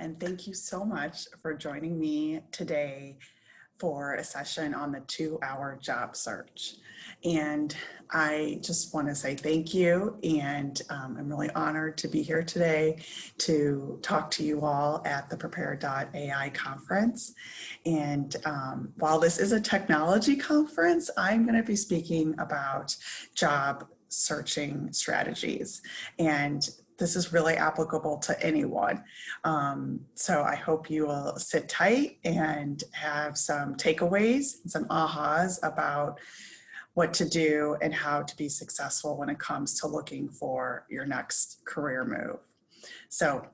and thank you so much for joining me today for a session on the 2-hour job search. And I just want to say thank you, and I'm really honored to be here today to talk to you all at the Prepare.ai conference. And while this is a technology conference, I'm going to be speaking about job searching strategies, and this is really applicable to anyone. So I hope you will sit tight and have some takeaways and some ahas about what to do and how to be successful when it comes to looking for your next career move. So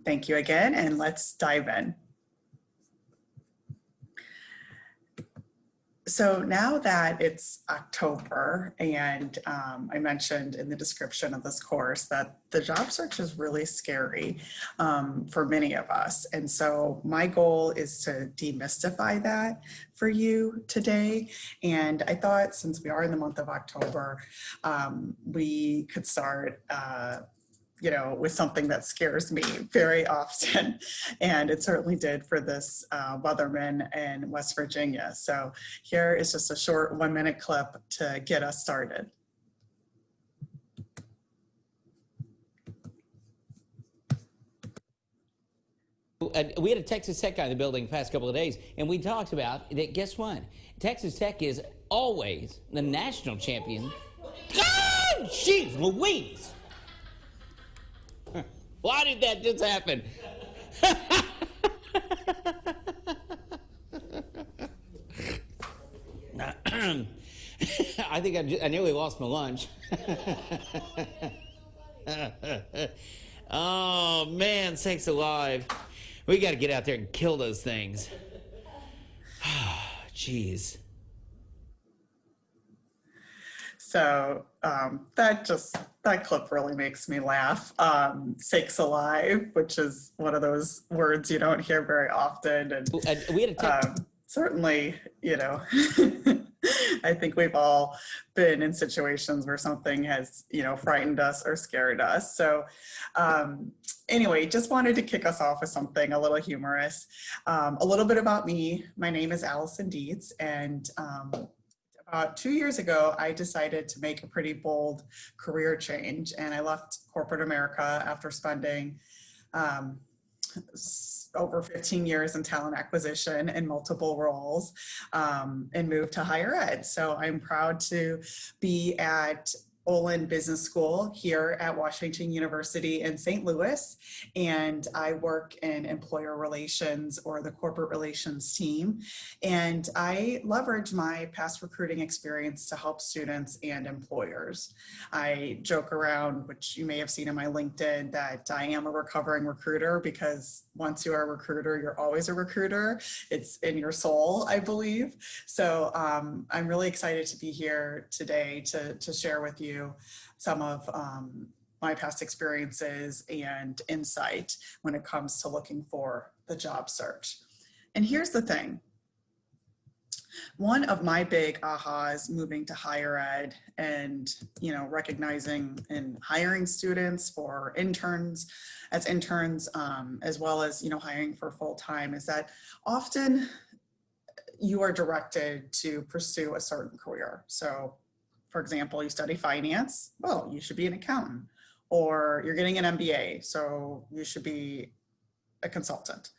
thank you again, and let's dive in. So now that it's October, and I mentioned in the description of this course that the job search is really scary for many of us. And so my goal is to demystify that for you today. And I thought, since we are in the month of October, we could start with something that scares me very often. And it certainly did for this weatherman in West Virginia. So here is just a short 1-minute clip to get us started. We had a Texas Tech guy in the building the past couple of days, and we talked about that. Guess what? Texas Tech is always the national champion. God, jeez Louise! Why did that just happen? I think I nearly lost my lunch. Oh, man, sakes alive. We got to get out there and kill those things. Jeez. So that clip really makes me laugh. Sakes alive, which is one of those words you don't hear very often. And we had a certainly, I think we've all been in situations where something has, frightened us or scared us. So anyway, just wanted to kick us off with something a little humorous. A little bit about me. My name is Allison Dietz, and about 2 years ago, I decided to make a pretty bold career change, and I left corporate America after spending over 15 years in talent acquisition in multiple roles, and moved to higher ed. So I'm proud to be at Olin Business School here at Washington University in St. Louis, and I work in employer relations, or the corporate relations team, and I leverage my past recruiting experience to help students and employers. I joke around, which you may have seen in my LinkedIn, that I am a recovering recruiter, because once you are a recruiter, you're always a recruiter. It's in your soul, I believe. So I'm really excited to be here today to share with you some of my past experiences and insight when it comes to looking for the job search. And here's the thing. One of my big ahas moving to higher ed and, recognizing and hiring students for interns, as well as, hiring for full-time, is that often you are directed to pursue a certain career. So, for example, you study finance, well, you should be an accountant, or you're getting an MBA, so you should be a consultant.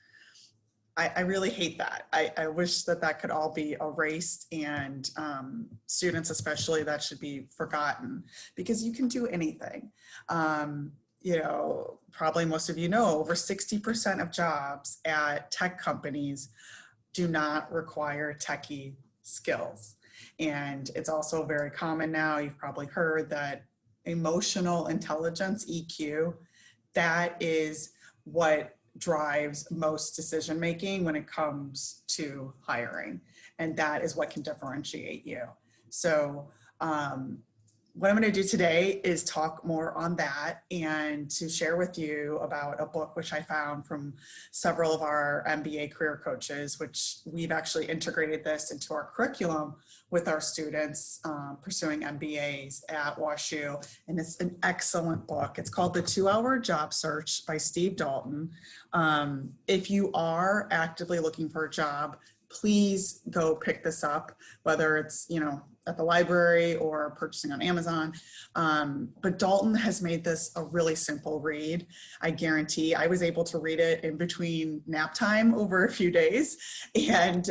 I really hate that. I wish that could all be erased, and students especially, that should be forgotten, because you can do anything. Probably most of you know, over 60% of jobs at tech companies do not require techie skills. And it's also very common now, you've probably heard that emotional intelligence, EQ, that is what drives most decision making when it comes to hiring. And that is what can differentiate you. So what I'm going to do today is talk more on that and to share with you about a book which I found from several of our MBA career coaches, which we've actually integrated this into our curriculum with our students pursuing MBAs at WashU. And it's an excellent book. It's called The 2-Hour Job Search by Steve Dalton. If you are actively looking for a job, please go pick this up, whether it's, at the library or purchasing on Amazon. But Dalton has made this a really simple read. I guarantee I was able to read it in between nap time over a few days. And,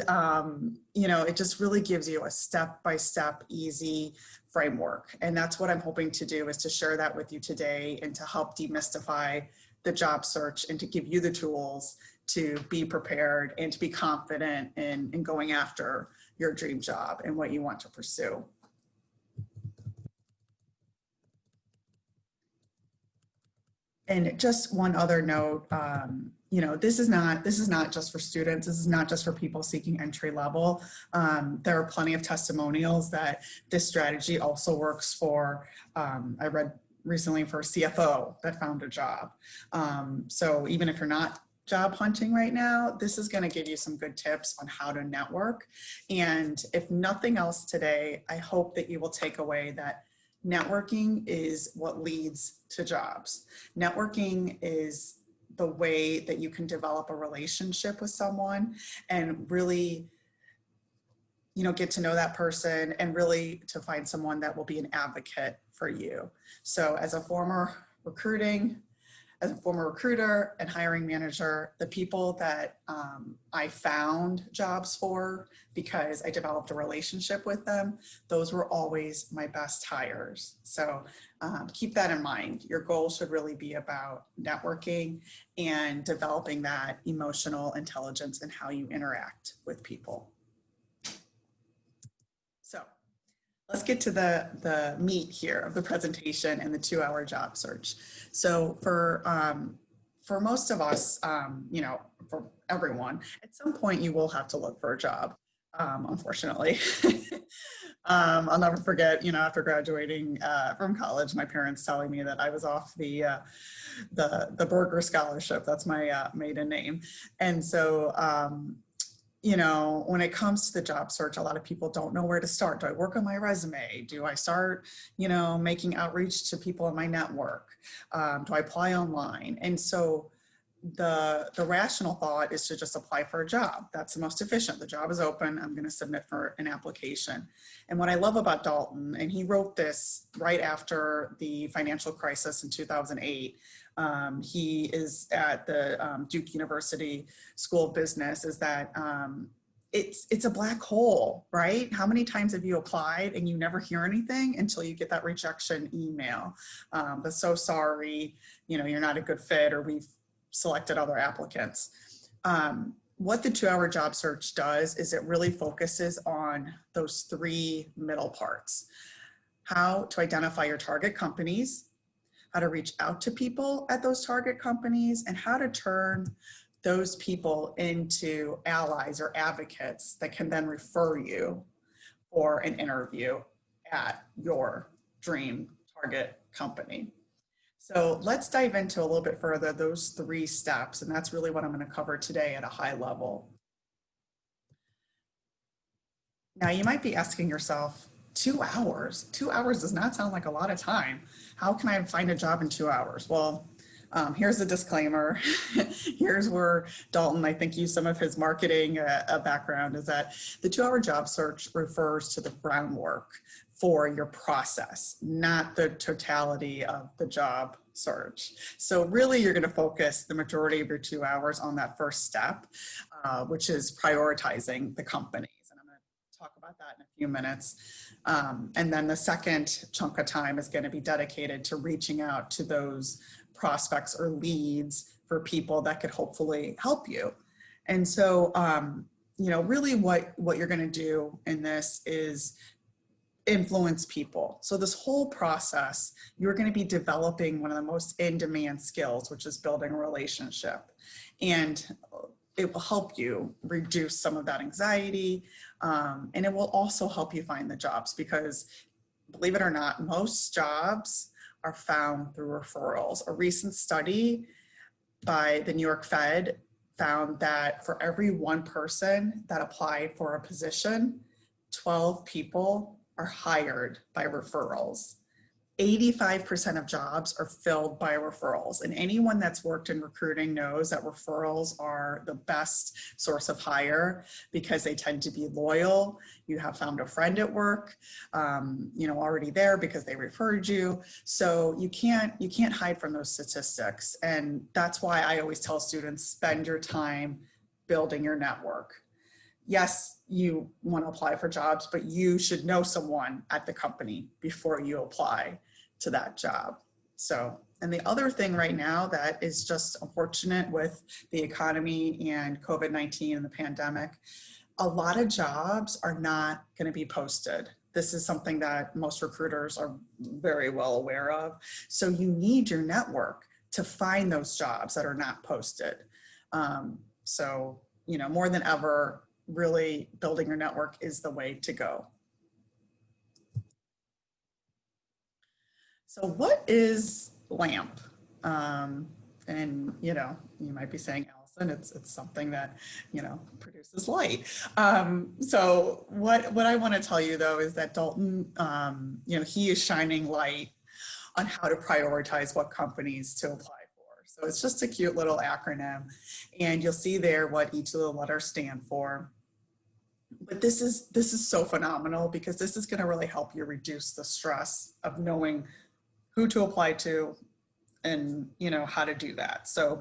it just really gives you a step-by-step easy framework. And that's what I'm hoping to do, is to share that with you today and to help demystify the job search and to give you the tools to be prepared and to be confident in going after your dream job and what you want to pursue. And just one other note, this is not just for students. This is not just for people seeking entry level. There are plenty of testimonials that this strategy also works for. I read recently for a CFO that found a job. So even if you're not job hunting right now, this is going to give you some good tips on how to network. And if nothing else today, I hope that you will take away that networking is what leads to jobs. Networking is the way that you can develop a relationship with someone and really, get to know that person and really to find someone that will be an advocate for you. So as a former recruiter and hiring manager, the people that I found jobs for because I developed a relationship with them, those were always my best hires. So keep that in mind. Your goal should really be about networking and developing that emotional intelligence and how you interact with people. So let's get to the meat here of the presentation and the 2-hour job search. So for most of us, for everyone, at some point you will have to look for a job, unfortunately. I'll never forget, after graduating from college, my parents telling me that I was off the Burger Scholarship. That's my maiden name. And so, when it comes to the job search, a lot of people don't know where to start. Do I work on my resume? Do I start, making outreach to people in my network? Do I apply online? And so the rational thought is to just apply for a job. That's the most efficient. The job is open. I'm going to submit for an application. And what I love about Dalton, and he wrote this right after the financial crisis in 2008, he is at the Duke University School of Business, is that it's a black hole, right? How many times have you applied and you never hear anything until you get that rejection email? But so sorry, you're not a good fit, or we've selected other applicants. What the 2-hour job search does is it really focuses on those 3 middle parts: how to identify your target companies, how to reach out to people at those target companies, and how to turn those people into allies or advocates that can then refer you for an interview at your dream target company. So let's dive into a little bit further those 3 steps, and that's really what I'm going to cover today at a high level. Now, you might be asking yourself, 2 hours? 2 hours does not sound like a lot of time. How can I find a job in 2 hours? Well, here's the disclaimer. Here's where Dalton, I think, used some of his marketing background, is that the 2-hour job search refers to the groundwork for your process, not the totality of the job search. So really, you're going to focus the majority of your 2 hours on that first step, which is prioritizing the companies. And I'm going to talk about that in a few minutes. And then the second chunk of time is going to be dedicated to reaching out to those prospects or leads for people that could hopefully help you. And so, really what you're going to do in this is influence people. So this whole process, you're going to be developing one of the most in-demand skills, which is building a relationship. And it will help you reduce some of that anxiety. And it will also help you find the jobs, because believe it or not, most jobs are found through referrals. A recent study by the New York Fed found that for every one person that applied for a position, 12 people are hired by referrals. 85% of jobs are filled by referrals. And anyone that's worked in recruiting knows that referrals are the best source of hire because they tend to be loyal. You have found a friend at work, already there because they referred you. So you can't hide from those statistics. And that's why I always tell students, spend your time building your network. Yes, you want to apply for jobs, but you should know someone at the company before you apply to that job. So, and the other thing right now that is just unfortunate with the economy and COVID-19 and the pandemic, a lot of jobs are not going to be posted. This is something that most recruiters are very well aware of. So you need your network to find those jobs that are not posted. More than ever, really building your network is the way to go. So what is LAMP? And you might be saying, Allison, it's something that, produces light. So what I want to tell you though, is that Dalton, he is shining light on how to prioritize what companies to apply for. So it's just a cute little acronym, and you'll see there what each of the letters stand for. But this is so phenomenal because this is going to really help you reduce the stress of knowing who to apply to and how to do that. So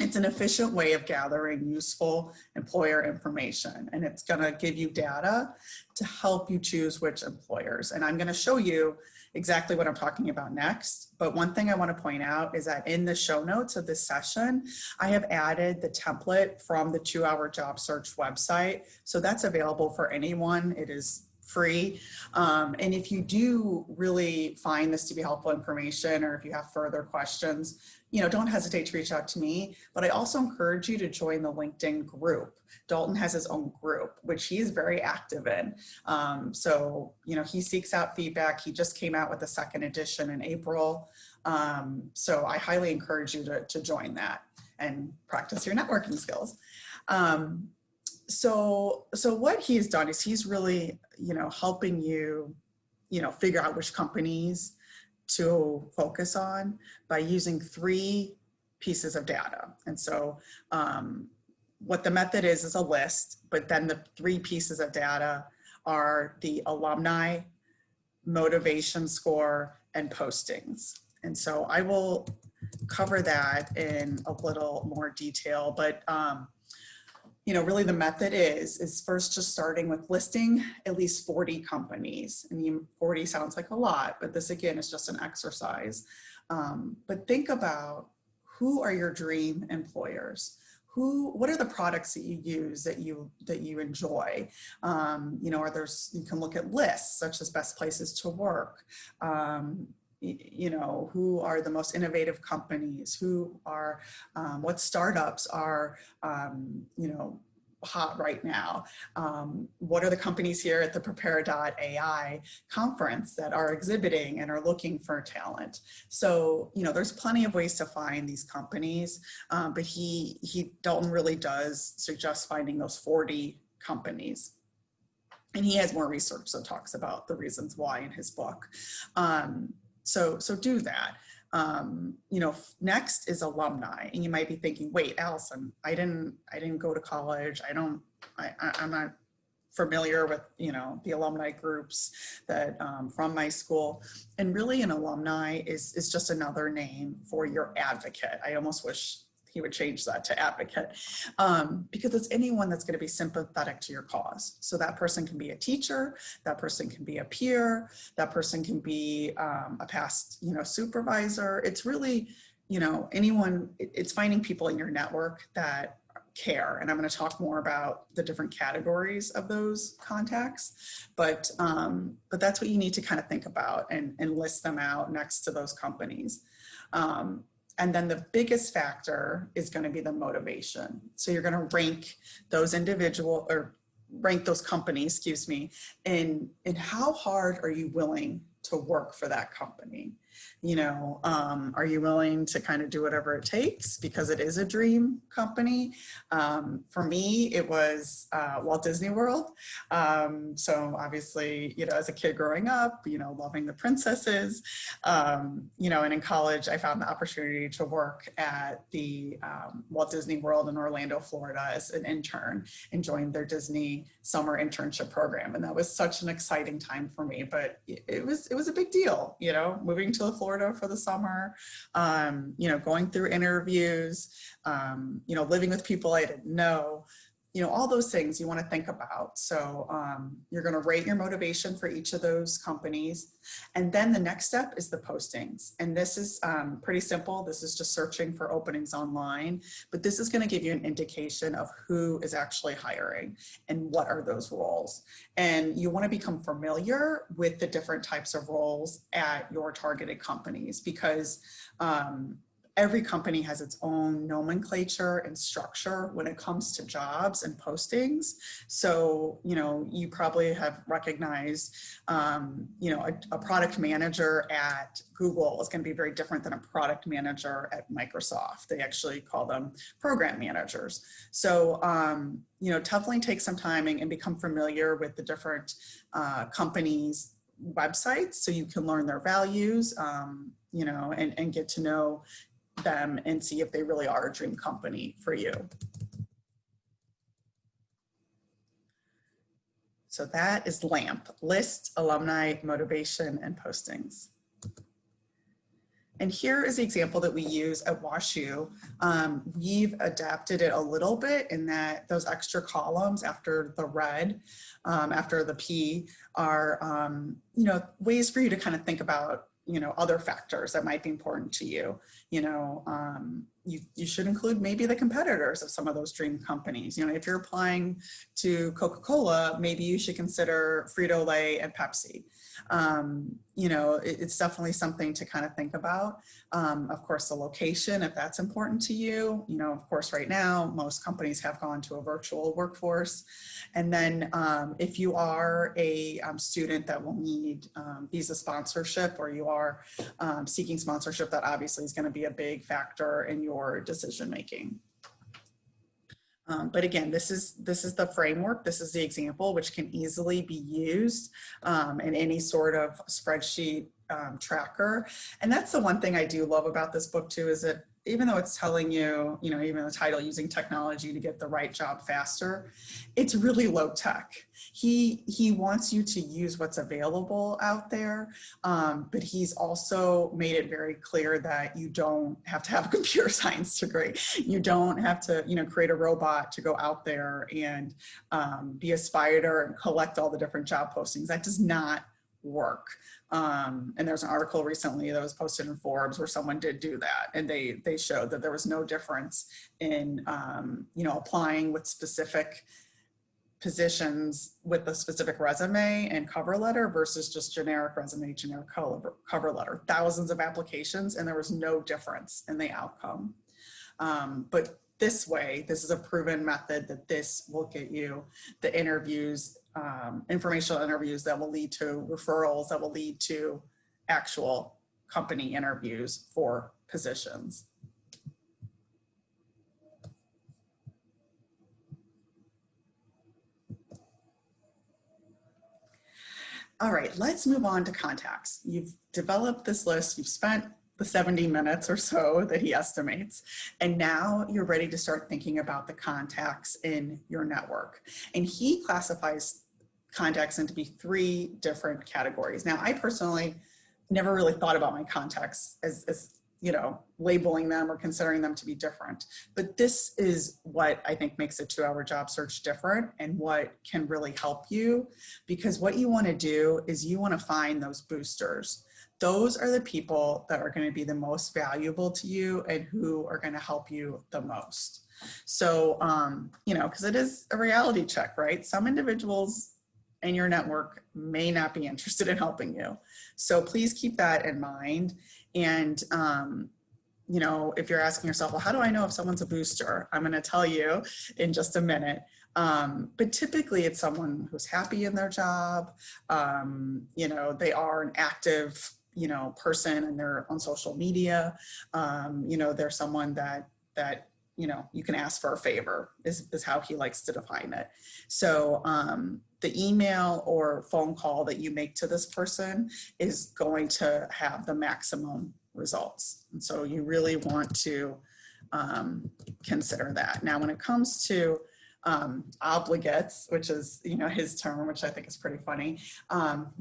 it's an efficient way of gathering useful employer information, and it's going to give you data to help you choose which employers. And I'm going to show you exactly what I'm talking about next. But one thing I want to point out is that in the show notes of this session, I have added the template from the 2-Hour Job Search website. So that's available for anyone. It is free. And if you do really find this to be helpful information, or if you have further questions, don't hesitate to reach out to me. But I also encourage you to join the LinkedIn group. Dalton has his own group, which he is very active in. He seeks out feedback. He just came out with the 2nd edition in April. So I highly encourage you to join that and practice your networking skills. So what he's done is he's really, helping you, figure out which companies to focus on by using 3 pieces of data. And so what the method is a list, but then the 3 pieces of data are the alumni, motivation score, and postings. And so I will cover that in a little more detail, but really the method is first just starting with listing at least 40 companies. And 40 sounds like a lot, but this again is just an exercise. But think about, who are your dream employers? What are the products that you use that you enjoy? You can look at lists such as best places to work. Who are the most innovative companies? What startups are, hot right now? What are the companies here at the Prepare.ai conference that are exhibiting and are looking for talent? So, there's plenty of ways to find these companies, but Dalton really does suggest finding those 40 companies. And he has more research that talks about the reasons why in his book. So do that. Next is alumni, and you might be thinking, wait, Allison, I didn't go to college. I'm not familiar with, the alumni groups that from my school. And really an alumni is just another name for your advocate. I almost wish he would change that to advocate, because it's anyone that's going to be sympathetic to your cause. So that person can be a teacher, that person can be a peer, that person can be a past, supervisor. It's really, anyone. It's finding people in your network that care. And I'm going to talk more about the different categories of those contacts, but that's what you need to kind of think about and list them out next to those companies. And then the biggest factor is going to be the motivation. So you're going to rank those rank those companies, excuse me, and how hard are you willing to work for that company? You know, are you willing to kind of do whatever it takes because it is a dream company? For me, it was Walt Disney World. So obviously, you know, as a kid growing up, you know, loving the princesses, you know, and in college, I found the opportunity to work at the Walt Disney World in Orlando, Florida as an intern and joined their Disney summer internship program. And that was such an exciting time for me, but it was a big deal, you know, moving to Florida for the summer, you know, going through interviews, you know, living with people I didn't know, you know, all those things you want to think about. So you're going to rate your motivation for each of those companies. And then the next step is the postings. And this is pretty simple. This is just searching for openings online, but this is going to give you an indication of who is actually hiring and what are those roles. And you want to become familiar with the different types of roles at your targeted companies, because every company has its own nomenclature and structure when it comes to jobs and postings. So, you know, you probably have recognized, you know, a product manager at Google is going to be very different than a product manager at Microsoft. They actually call them program managers. So, you know, definitely take some time and become familiar with the different companies' websites so you can learn their values, you know, and get to know them and see if they really are a dream company for you. So that is LAMP, List, Alumni, Motivation, and Postings. And here is the example that we use at WashU. We've adapted it a little bit in that those extra columns after the red, after the P are, you know, ways for you to kind of think about, you know, other factors that might be important to you. You know, you should include maybe the competitors of some of those dream companies. You know, if you're applying to Coca-Cola, maybe you should consider Frito-Lay and Pepsi. You know, it's definitely something to kind of think about. Of course, the location, if that's important to you. You know, of course, right now, most companies have gone to a virtual workforce. And then if you are a student that will need visa sponsorship, or you are seeking sponsorship, that obviously is going to be a big factor in your decision making. But again, this is the framework. This is the example, which can easily be used in any sort of spreadsheet tracker. And that's the one thing I do love about this book too, is that even though it's telling you, you know, even the title, using technology to get the right job faster, it's really low tech. He wants you to use what's available out there, but he's also made it very clear that you don't have to have a computer science degree. You don't have to, you know, create a robot to go out there and be a spider and collect all the different job postings. That does not work. And there's an article recently that was posted in Forbes where someone did do that, and they showed that there was no difference in you know, applying with specific positions with a specific resume and cover letter versus just generic resume, generic cover letter. Thousands of applications, and there was no difference in the outcome. But this way, this is a proven method that this will get you the interviews, informational interviews that will lead to referrals, that will lead to actual company interviews for positions. All right, let's move on to contacts. You've developed this list, you've spent the 70 minutes or so that he estimates, and now you're ready to start thinking about the contacts in your network. And he classifies contacts into be 3 different categories. Now, I personally never really thought about my contacts as you know, labeling them or considering them to be different. But this is what I think makes a 2-hour job search different, and what can really help you, because what you want to do is you want to find those boosters. Those are the people that are going to be the most valuable to you and who are going to help you the most. So, you know, because it is a reality check, right? Some individuals in your network may not be interested in helping you. So please keep that in mind. And, you know, if you're asking yourself, well, how do I know if someone's a booster? I'm going to tell you in just a minute. But typically it's someone who's happy in their job. You know, they are an active, you know, person and they're on social media. You know, they're someone that, you know, you can ask for a favor is how he likes to define it. So the email or phone call that you make to this person is going to have the maximum results. And so you really want to consider that. Now, when it comes to obligates, which is, you know, his term, which I think is pretty funny.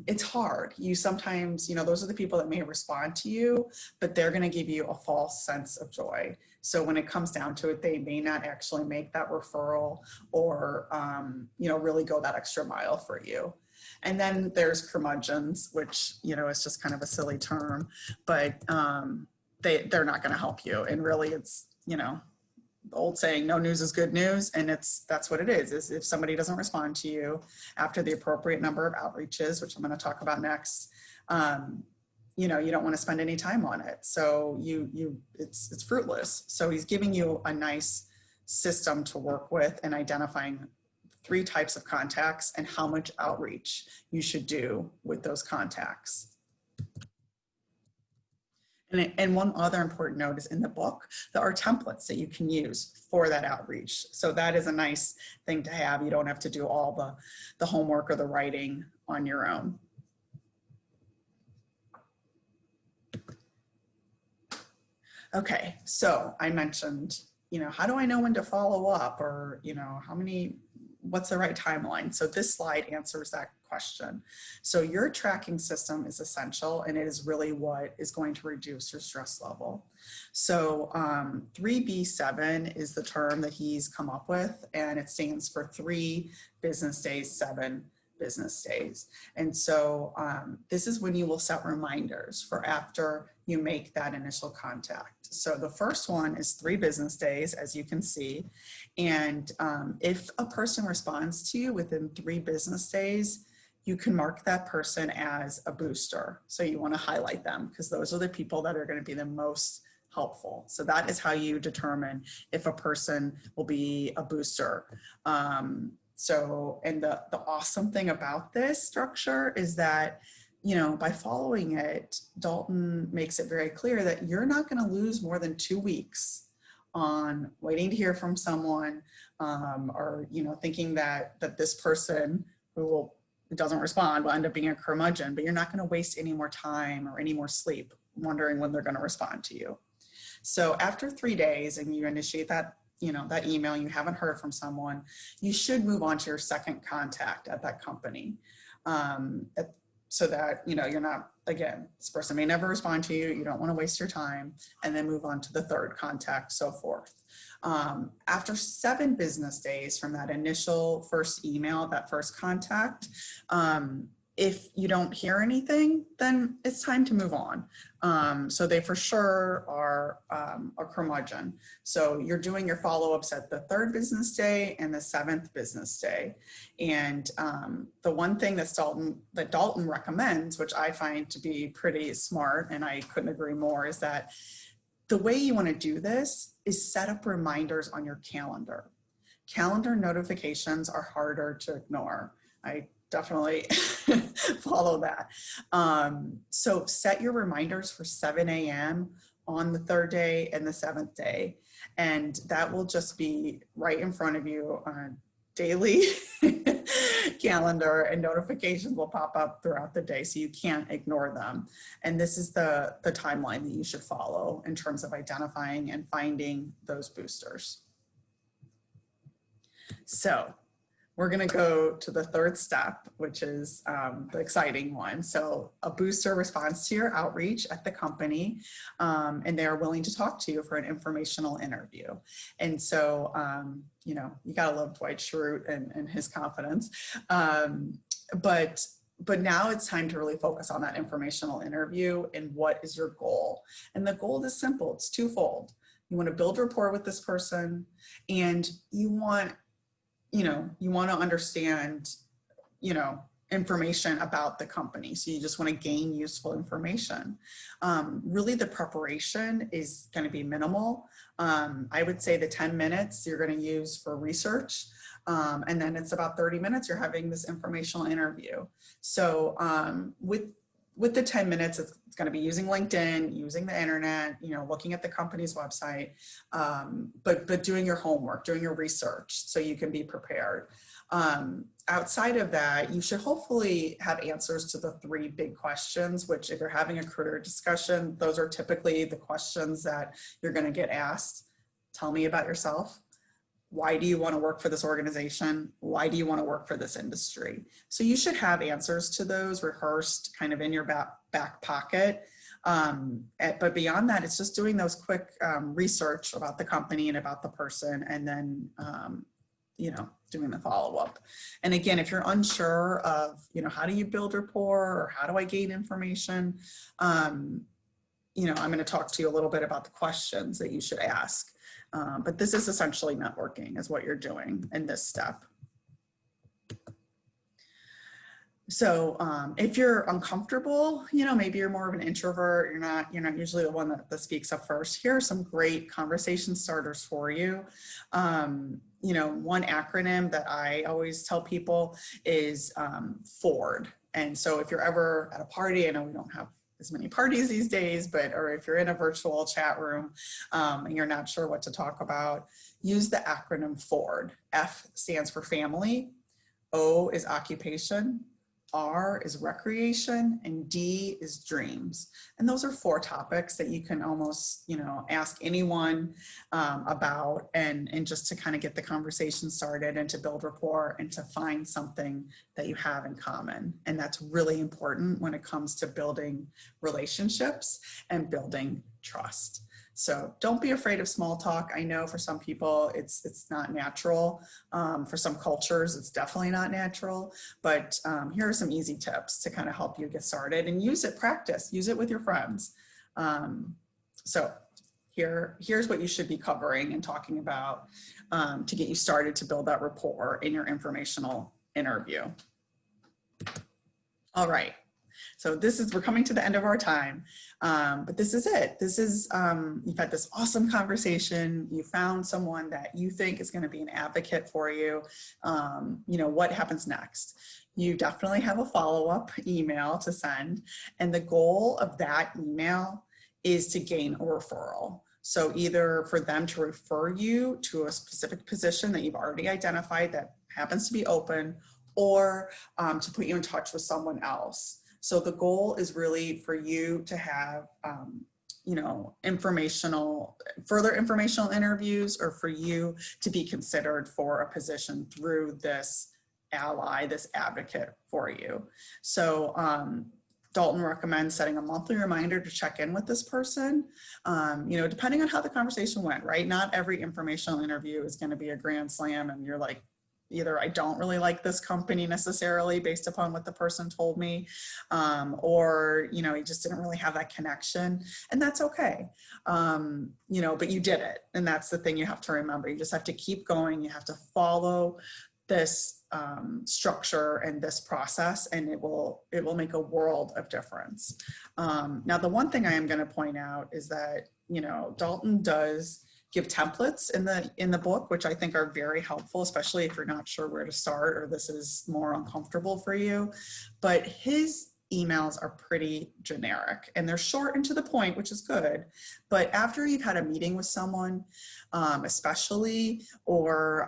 It's hard. You sometimes, you know, those are the people that may respond to you, but they're going to give you a false sense of joy. So when it comes down to it, they may not actually make that referral or, you know, really go that extra mile for you. And then there's curmudgeons, which, you know, is just kind of a silly term, but they're not going to help you. And really it's, you know, the old saying, no news is good news. And that's what it is if somebody doesn't respond to you after the appropriate number of outreaches, which I'm going to talk about next, you know, you don't want to spend any time on it. So it's fruitless. So he's giving you a nice system to work with and identifying 3 types of contacts and how much outreach you should do with those contacts. And one other important note is in the book, there are templates that you can use for that outreach. So that is a nice thing to have. You don't have to do all the homework or the writing on your own. Okay, so I mentioned, you know, how do I know when to follow up, or, you know, what's the right timeline? So this slide answers that question. So your tracking system is essential, and it is really what is going to reduce your stress level. So 3B7 is the term that he's come up with, and it stands for 3 business days, 7 business days. And so this is when you will set reminders for after you make that initial contact. So the first one is 3 business days, as you can see. And if a person responds to you within 3 business days, you can mark that person as a booster. So you want to highlight them because those are the people that are going to be the most helpful. So that is how you determine if a person will be a booster. So, and the awesome thing about this structure is that, you know, by following it, Dalton makes it very clear that you're not going to lose more than 2 weeks on waiting to hear from someone, or, you know, thinking that this person who doesn't respond will end up being a curmudgeon, but you're not going to waste any more time or any more sleep wondering when they're going to respond to you. So after 3 days and you initiate that, you know, that email, you haven't heard from someone, you should move on to your second contact at that company. So that, you know, you're not, again, this person may never respond to you, you don't want to waste your time, and then move on to the third contact, so forth. After 7 business days from that initial first email, that first contact, if you don't hear anything, then it's time to move on. So they for sure are a curmudgeon. So you're doing your follow-ups at the 3rd business day and the 7th business day. And the one thing that Dalton recommends, which I find to be pretty smart, and I couldn't agree more, is that the way you want to do this is set up reminders on your calendar. Calendar notifications are harder to ignore. I definitely follow that. So set your reminders for 7 a.m. on the 3rd day and the 7th day. And that will just be right in front of you on a daily calendar, and notifications will pop up throughout the day, so you can't ignore them. And this is the timeline that you should follow in terms of identifying and finding those boosters. So we're going to go to the 3rd step, which is the exciting one. So a booster responds to your outreach at the company, and they are willing to talk to you for an informational interview. And so, you know, you got to love Dwight Schrute and his confidence. But now it's time to really focus on that informational interview and what is your goal. And the goal is simple. It's twofold. You want to build rapport with this person, and you want to understand, you know, information about the company. So you just want to gain useful information. Really the preparation is going to be minimal. I would say the 10 minutes you're going to use for research. And then it's about 30 minutes, you're having this informational interview. So with the 10 minutes, it's going to be using LinkedIn, using the internet, looking at the company's website, but doing your homework, doing your research so you can be prepared. Outside of that, you should hopefully have answers to the 3 big questions, which if you're having a career discussion, those are typically the questions that you're going to get asked. Tell me about yourself. Why do you want to work for this organization? Why do you want to work for this industry? So you should have answers to those rehearsed kind of in your back pocket. But beyond that, it's just doing those quick research about the company and about the person, and then, doing the follow-up. And again, if you're unsure of, how do you build rapport or how do I gain information? I'm going to talk to you a little bit about the questions that you should ask. But this is essentially networking is what you're doing in this step. So if you're uncomfortable, maybe you're more of an introvert, you're not usually the one that speaks up first. Here are some great conversation starters for you. One acronym that I always tell people is FORD. And so if you're ever at a party, I know we don't have as many parties these days, or if you're in a virtual chat room and you're not sure what to talk about, use the acronym FORD. F stands for family, O is occupation, R is recreation, and D is dreams. And those are 4 topics that you can almost, ask anyone about and just to kind of get the conversation started and to build rapport and to find something that you have in common. And that's really important when it comes to building relationships and building trust. So don't be afraid of small talk. I know for some people it's not natural. For some cultures, it's definitely not natural. But here are some easy tips to kind of help you get started and use it, use it with your friends. So here's what you should be covering and talking about to get you started to build that rapport in your informational interview. All right. So we're coming to the end of our time, but this is it. You've had this awesome conversation. You found someone that you think is going to be an advocate for you. What happens next? You definitely have a follow-up email to send. And the goal of that email is to gain a referral. So either for them to refer you to a specific position that you've already identified that happens to be open, or to put you in touch with someone else. So the goal is really for you to have, further informational interviews, or for you to be considered for a position through this ally, this advocate for you. So Dalton recommends setting a monthly reminder to check in with this person, depending on how the conversation went, right? Not every informational interview is going to be a grand slam and you're like, either I don't really like this company necessarily based upon what the person told me, or, you just didn't really have that connection, and that's okay. But you did it. And that's the thing you have to remember. You just have to keep going. You have to follow this structure and this process, and it will make a world of difference. Now, the one thing I am going to point out is that, Dalton does give templates in the book, which I think are very helpful, especially if you're not sure where to start or this is more uncomfortable for you. But his emails are pretty generic and they're short and to the point, which is good. But after you've had a meeting with someone, especially, or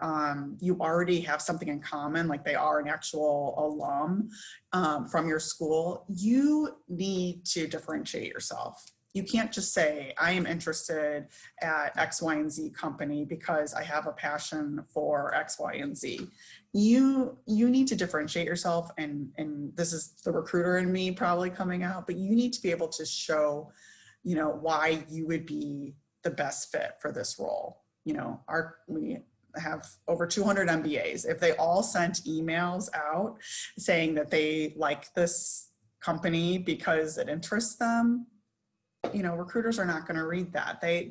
you already have something in common, like they are an actual alum from your school, you need to differentiate yourself. You can't just say, I am interested at X, Y, and Z company because I have a passion for X, Y, and Z. You need to differentiate yourself, and this is the recruiter in me probably coming out, but you need to be able to show, why you would be the best fit for this role. We have over 200 MBAs. If they all sent emails out saying that they like this company because it interests them, recruiters are not going to read that. They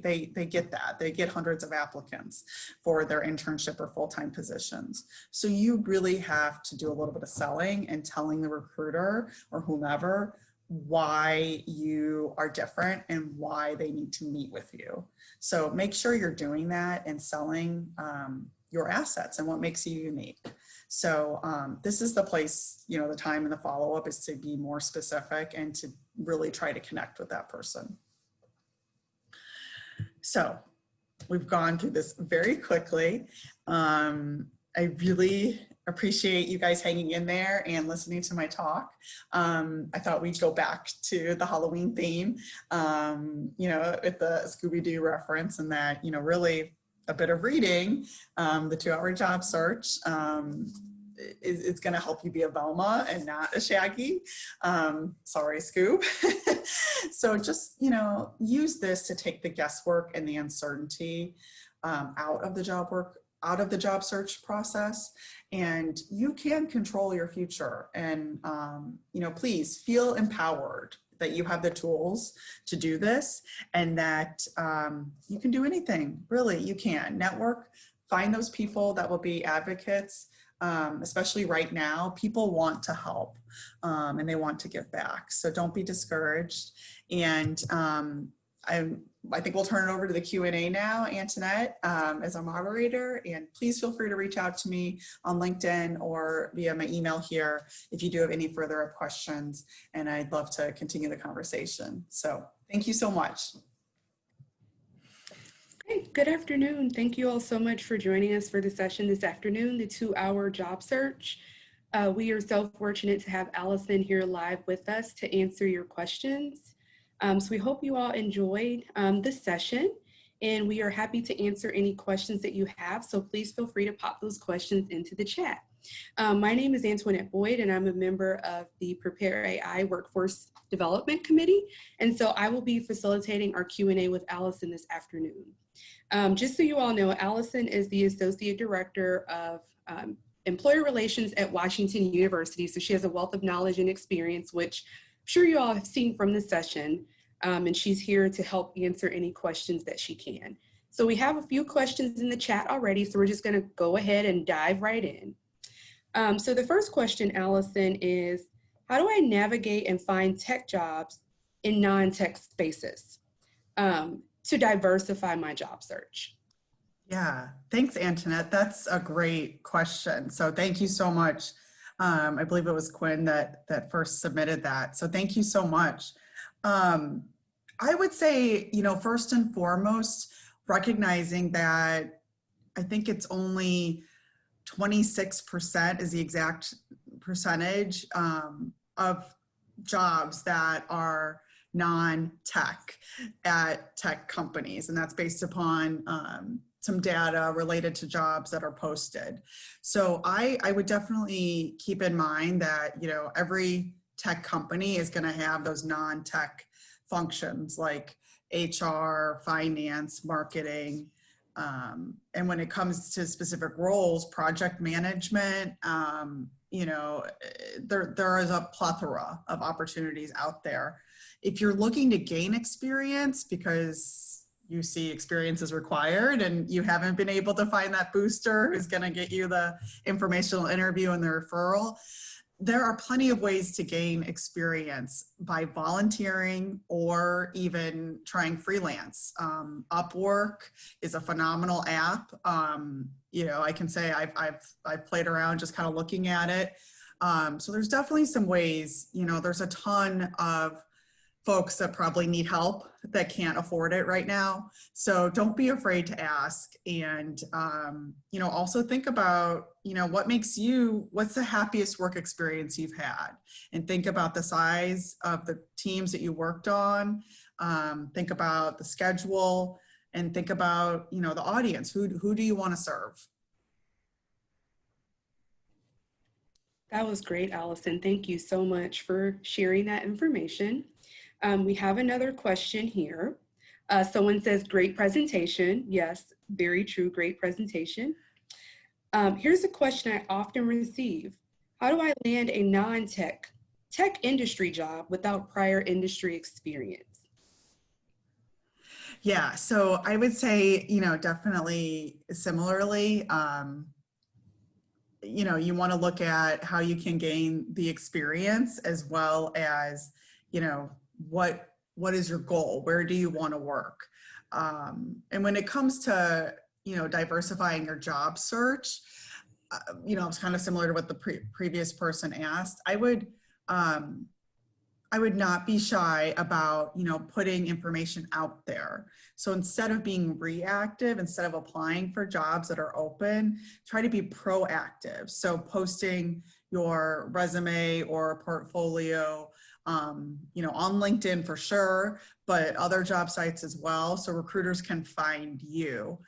get that. They get hundreds of applicants for their internship or full-time positions. So you really have to do a little bit of selling and telling the recruiter or whomever why you are different and why they need to meet with you. So make sure you're doing that and selling your assets and what makes you unique. So this is the place, the time and the follow-up is to be more specific and to really try to connect with that person. So we've gone through this very quickly. I really appreciate you guys hanging in there and listening to my talk. I thought we'd go back to the Halloween theme, with the Scooby-Doo reference, and that, really a bit of reading, the 2-Hour Job Search, it's going to help you be a Velma and not a Shaggy. Sorry, Scoob. So just, use this to take the guesswork and the uncertainty out of the job search process, and you can control your future. And, please feel empowered that you have the tools to do this, and that you can do anything. Really, you can network, find those people that will be advocates. Especially right now, people want to help and they want to give back. So don't be discouraged. And I think we'll turn it over to the Q&A now, Antoinette, as our moderator. And please feel free to reach out to me on LinkedIn or via my email here if you do have any further questions. And I'd love to continue the conversation. So thank you so much. Good afternoon. Thank you all so much for joining us for the session this afternoon, the 2-Hour Job Search. We are so fortunate to have Allison here live with us to answer your questions. So we hope you all enjoyed this session, and we are happy to answer any questions that you have. So please feel free to pop those questions into the chat. My name is Antoinette Boyd, and I'm a member of the Prepare.ai Workforce Development Committee. And so I will be facilitating our Q&A with Allison this afternoon. Just so you all know, Allison is the Associate Director of Employer Relations at Washington University. So she has a wealth of knowledge and experience, which I'm sure you all have seen from the session. And she's here to help answer any questions that she can. So we have a few questions in the chat already, so we're just going to go ahead and dive right in. So the first question, Allison, is how do I navigate and find tech jobs in non-tech spaces to diversify my job search? Yeah, thanks, Antoinette. That's a great question. So thank you so much. I believe it was Quinn that first submitted that. So thank you so much. I would say, first and foremost, recognizing that I think it's only 26% is the exact percentage of jobs that are non-tech at tech companies. And that's based upon some data related to jobs that are posted. So I would definitely keep in mind that, every tech company is going to have those non-tech functions like HR, finance, marketing. And when it comes to specific roles, project management, there is a plethora of opportunities out there. If you're looking to gain experience because you see experience is required and you haven't been able to find that booster who's going to get you the informational interview and the referral, there are plenty of ways to gain experience by volunteering or even trying freelance. Upwork is a phenomenal app. I can say I've played around just kind of looking at it. So there's definitely some ways, there's a ton of folks that probably need help that can't afford it right now. So don't be afraid to ask. And, also think about, what's the happiest work experience you've had? And think about the size of the teams that you worked on. Think about the schedule and think about, the audience. Who do you want to serve? That was great, Allison. Thank you so much for sharing that information. We have another question here. Someone says, great presentation. Yes, very true, great presentation. Here's a question I often receive. How do I land a non-tech industry job without prior industry experience? Yeah, so I would say, definitely similarly, you want to look at how you can gain the experience as well as, what is your goal? Where do you want to work? And when it comes to, diversifying your job search, it's kind of similar to what the previous person asked. I would not be shy about, putting information out there. So instead of being reactive, instead of applying for jobs that are open, try to be proactive. So posting your resume or portfolio, on LinkedIn for sure, but other job sites as well, so recruiters can find you.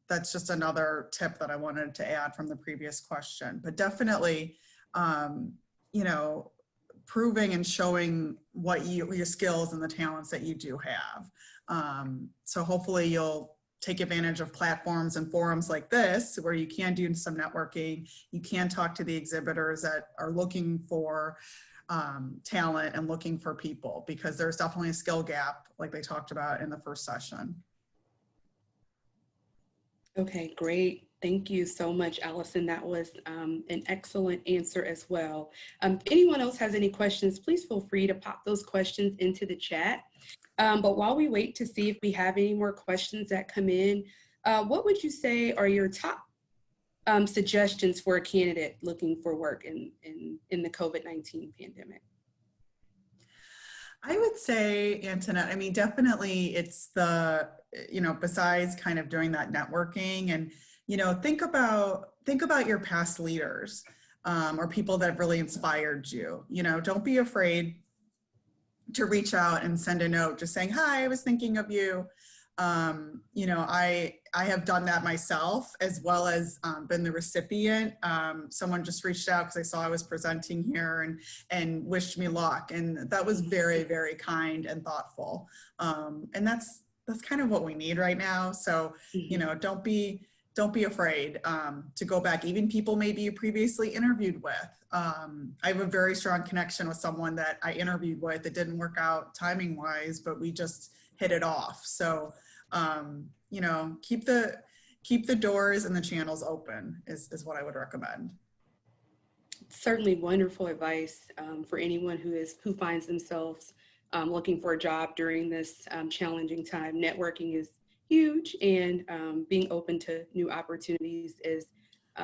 That's just another tip that I wanted to add from the previous question. But definitely, proving and showing what your skills and the talents that you do have. So hopefully you'll take advantage of platforms and forums like this, where you can do some networking, you can talk to the exhibitors that are looking for talent and looking for people, because there's definitely a skill gap like they talked about in the first session. Okay, great. Thank you so much, Allison. That was an excellent answer as well. If anyone else has any questions, please feel free to pop those questions into the chat. But while we wait to see if we have any more questions that come in, what would you say are your top suggestions for a candidate looking for work in the COVID-19 pandemic? I would say, Antoinette, I mean, definitely it's the, besides kind of doing that networking and, think about your past leaders or people that have really inspired you. Don't be afraid to reach out and send a note just saying, hi, I was thinking of you. I have done that myself, as well as been the recipient. Someone just reached out because I saw I was presenting here and wished me luck. And that was very, very kind and thoughtful. And that's kind of what we need right now. So, don't be afraid to go back, even people maybe you previously interviewed with. I have a very strong connection with someone that I interviewed with. It didn't work out timing wise, but we just hit it off. So, keep the doors and the channels open is what I would recommend. Certainly wonderful advice for anyone who finds themselves looking for a job during this challenging time. Networking is huge, and being open to new opportunities is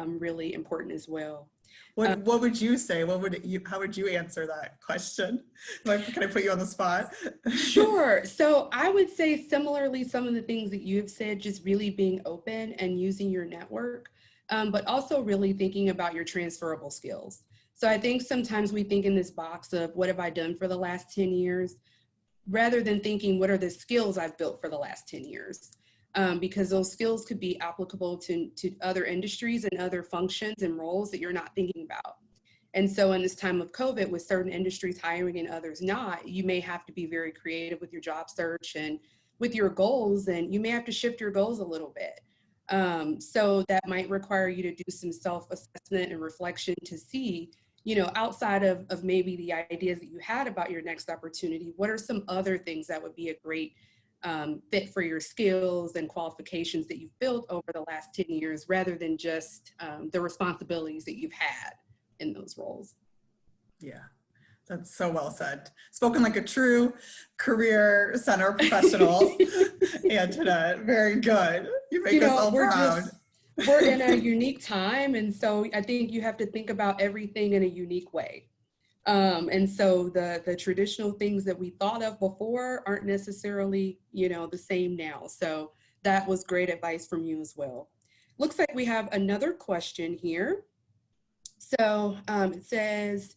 really important as well. What would you say? How would you answer that question? Can I put you on the spot? Sure. So I would say similarly, some of the things that you have said, just really being open and using your network, but also really thinking about your transferable skills. So I think sometimes we think in this box of what have I done for the last 10 years, rather than thinking what are the skills I've built for the last 10 years. Because those skills could be applicable to other industries and other functions and roles that you're not thinking about. And so in this time of COVID, with certain industries hiring and others not, you may have to be very creative with your job search and with your goals, and you may have to shift your goals a little bit. So that might require you to do some self-assessment and reflection to see, outside of maybe the ideas that you had about your next opportunity, what are some other things that would be a great fit for your skills and qualifications that you've built over the last 10 years, rather than just the responsibilities that you've had in those roles. Yeah, that's so well said. Spoken like a true career center professional. Antoinette, very good. You make us all proud. We're in a unique time, and so I think you have to think about everything in a unique way. And so the traditional things that we thought of before aren't necessarily, the same now. So that was great advice from you as well. Looks like we have another question here. So it says,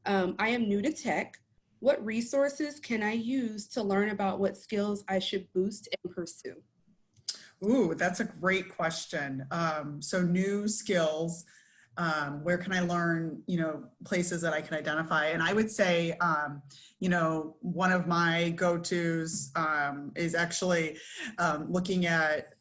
I am new to tech. What resources can I use to learn about what skills I should boost and pursue? Ooh, that's a great question. So new skills, where can I learn, places that I can identify? And I would say, one of my go-tos is actually looking at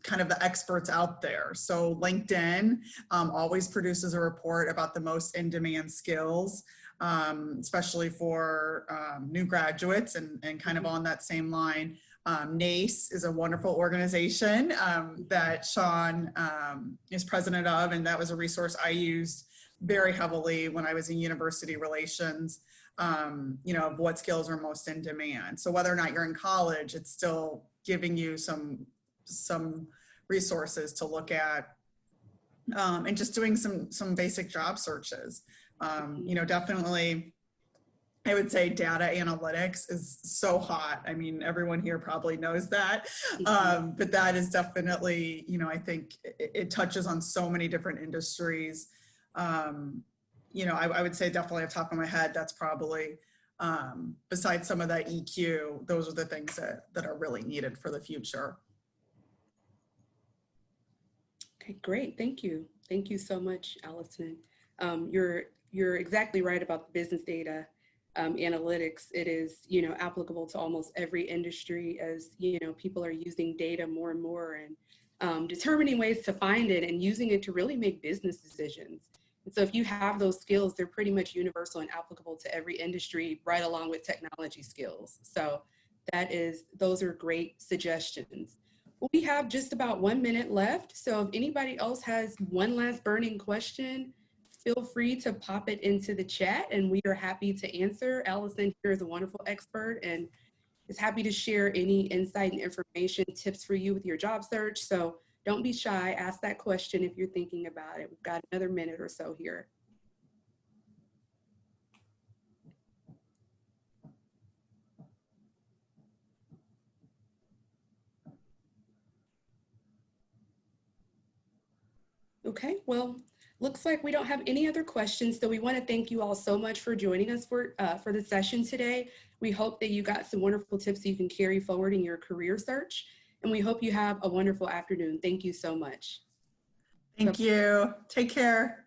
kind of the experts out there. So LinkedIn always produces a report about the most in-demand skills, especially for new graduates, and kind of on that same line. NACE is a wonderful organization that Sean is president of, and that was a resource I used very heavily when I was in university relations, of what skills are most in demand. So whether or not you're in college, it's still giving you some resources to look at, and just doing some basic job searches. Definitely, I would say data analytics is so hot. I mean, everyone here probably knows that, but that is definitely, I think it touches on so many different industries. I would say definitely off the top of my head, that's probably, besides some of that EQ, those are the things that are really needed for the future. Okay, great. Thank you. Thank you so much, Allison. You're exactly right about the business data analytics. It is, applicable to almost every industry as, people are using data more and more and determining ways to find it and using it to really make business decisions. And so if you have those skills, they're pretty much universal and applicable to every industry, right along with technology skills. So those are great suggestions. Well, we have just about 1 minute left. So if anybody else has one last burning question, feel free to pop it into the chat and we are happy to answer. Allison here is a wonderful expert and is happy to share any insight and information, tips for you with your job search. So don't be shy, ask that question if you're thinking about it. We've got another minute or so here. Okay, well, looks like we don't have any other questions. So we want to thank you all so much for joining us for the session today. We hope that you got some wonderful tips you can carry forward in your career search. And we hope you have a wonderful afternoon. Thank you so much. Thank you. Take care.